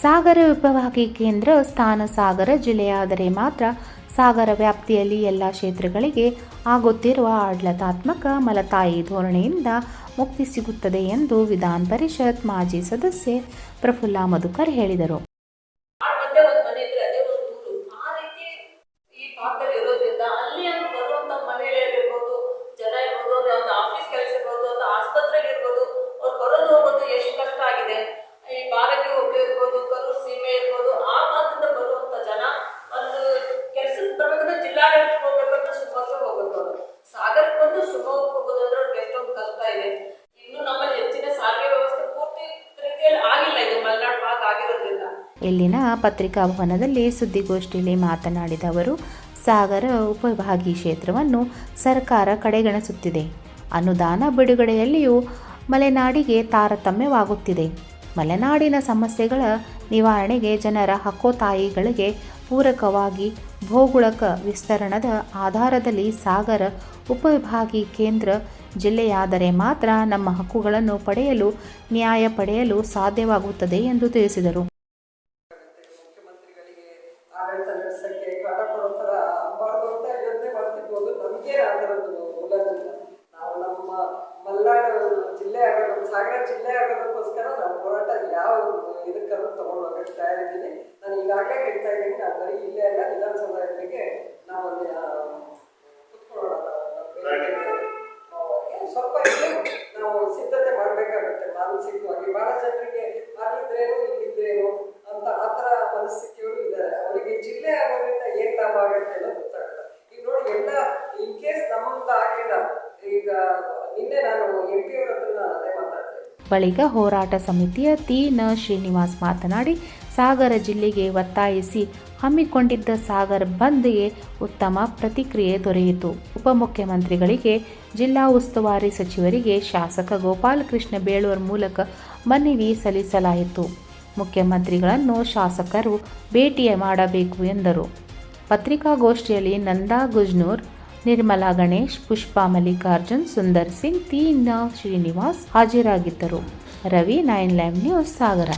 ಸಾಗರ ಉಪವಿಭಾಗೀಯ ಕೇಂದ್ರ ಸ್ಥಾನ ಸಾಗರ ಜಿಲ್ಲೆಯಾದರೆ ಮಾತ್ರ ಸಾಗರ ವ್ಯಾಪ್ತಿಯಲ್ಲಿ ಎಲ್ಲ ಕ್ಷೇತ್ರಗಳಿಗೆ ಆಗುತ್ತಿರುವ ಆಡಳಿತಾತ್ಮಕ ಮಲತಾಯಿ ಧೋರಣೆಯಿಂದ ಮುಕ್ತಿ ಸಿಗುತ್ತದೆ ಎಂದು ವಿಧಾನ ಪರಿಷತ್ ಮಾಜಿ ಸದಸ್ಯೆ ಪ್ರಫುಲ್ಲಾ ಮಧುಕರ್ ಹೇಳಿದರು. ಇಲ್ಲಿನ ಪತ್ರಿಕಾ ಭವನದಲ್ಲಿ ಸುದ್ದಿಗೋಷ್ಠಿಯಲ್ಲಿ ಮಾತನಾಡಿದ ಅವರು, ಸಾಗರ ಉಪವಿಭಾಗೀಯ ಕ್ಷೇತ್ರವನ್ನು ಸರ್ಕಾರ ಕಡೆಗಣಿಸುತ್ತಿದೆ. ಅನುದಾನ ಬಿಡುಗಡೆಯಲ್ಲಿಯೂ ಮಲೆನಾಡಿಗೆ ತಾರತಮ್ಯವಾಗುತ್ತಿದೆ. ಮಲೆನಾಡಿನ ಸಮಸ್ಯೆಗಳ ನಿವಾರಣೆಗೆ ಜನರ ಹಕ್ಕೊತ್ತಾಯಗಳಿಗೆ ಪೂರಕವಾಗಿ ಭೌಗೋಳಿಕ ವಿಸ್ತರಣದ ಆಧಾರದಲ್ಲಿ ಸಾಗರ ಉಪವಿಭಾಗೀಯ ಕೇಂದ್ರ ಜಿಲ್ಲೆಯಾದರೆ ಮಾತ್ರ ನಮ್ಮ ಹಕ್ಕುಗಳನ್ನು ಪಡೆಯಲು ನ್ಯಾಯ ಪಡೆಯಲು ಸಾಧ್ಯವಾಗುತ್ತದೆ ಎಂದು ತಿಳಿಸಿದರು. ಮುಖ್ಯಮಂತ್ರಿಗಳಿಗೆ ಆಡಳಿತ ನಡೆಸಕ್ಕೆ ಕಾಟ ಕೊಡೋ ಥರ ಆಗಬಾರ್ದು ಅಂತ ಯೋಚನೆ ಮಾಡ್ತಿರ್ಬೋದು. ನಮಗೆ ಆ ಥರದ್ದು ಮೂಲದಿಂದ ನಾವು ನಮ್ಮ ಮಲೆನಾಡು ಜಿಲ್ಲೆ ಆಗೋದು, ಸಾಗರ ಜಿಲ್ಲೆ ಆಗೋದಕ್ಕೋಸ್ಕರ ನಾವು ಹೋರಾಟ ಯಾವ ಇದಕ್ಕೂ ತಗೊಂಡು ಹೋಗಕ್ಕೆ ತಯಾರಿದ್ದೀನಿ. ನಾನು ಈಗಾಗಲೇ ಹೇಳ್ತಾ ಇದ್ದೀನಿ, ನಾನು ಬರೀ ಇಲ್ಲೇ ಅಲ್ಲ, ವಿಧಾನಸೌಧಕ್ಕೆ ನಾವು ಕುತ್ಕೊಳ್ಳೋಣ, ಸ್ವಲ್ಪ ನಾವು ಸಿದ್ಧತೆ ಮಾಡಬೇಕಾಗುತ್ತೆ. ಮಾನಸಿಕವಾಗಿ ಬಹಳ ಜನರಿಗೆ ಅಲ್ಲಿದ್ರೇನು ಇಲ್ಲಿದ್ರೇನು ಅಂತ ಆ ಥರ ಮನಸ್ಥಿತಿಯವರು ಇದ್ದಾರೆ. ಅವರಿಗೆ ಜಿಲ್ಲೆ ಆಗೋದ್ರಿಂದ ಏನು ಲಾಭ ಆಗುತ್ತೆ ಅನ್ನೋದು ಗೊತ್ತಾಗಲ್ಲ. ಈಗ ನೋಡಿ, ಎಲ್ಲ ಇನ್ ಕೇಸ್ ನಮ್ಮದು ಆಗಲಿಲ್ಲ, ಈಗ ನಿನ್ನೆ ನಾನು MP ಅವರ ಹತ್ರ ನಾನು ಅದೇ ಮಾತಾಡ್ತೇನೆ. ಬಳಿಕ ಹೋರಾಟ ಸಮಿತಿಯ ತಿ.ನ. ಶ್ರೀನಿವಾಸ್ ಮಾತನಾಡಿ, ಸಾಗರ ಜಿಲ್ಲೆಗೆ ಒತ್ತಾಯಿಸಿ ಹಮ್ಮಿಕೊಂಡಿದ್ದ ಸಾಗರ್ ಬಂದ್ಗೆ ಉತ್ತಮ ಪ್ರತಿಕ್ರಿಯೆ ದೊರೆಯಿತು. ಉಪಮುಖ್ಯಮಂತ್ರಿಗಳಿಗೆ, ಜಿಲ್ಲಾ ಉಸ್ತುವಾರಿ ಸಚಿವರಿಗೆ ಶಾಸಕ ಗೋಪಾಲಕೃಷ್ಣ ಬೇಳೂರ್ ಮೂಲಕ ಮನವಿ ಸಲ್ಲಿಸಲಾಯಿತು. ಮುಖ್ಯಮಂತ್ರಿಗಳನ್ನು ಶಾಸಕರು ಭೇಟಿ ಮಾಡಬೇಕು ಎಂದರು. ಪತ್ರಿಕಾಗೋಷ್ಠಿಯಲ್ಲಿ ನಂದಾ ಗುಜ್ನೂರ್, ನಿರ್ಮಲಾ ಗಣೇಶ್, ಪುಷ್ಪಾ ಮಲ್ಲಿಕಾರ್ಜುನ್, ಸುಂದರ್ ಸಿಂಗ್, ತಿ.ನ. ಶ್ರೀನಿವಾಸ್ ಹಾಜರಾಗಿದ್ದರು. ರವಿ, 9 ಲೈವ್ ನ್ಯೂಸ್, ಸಾಗರ.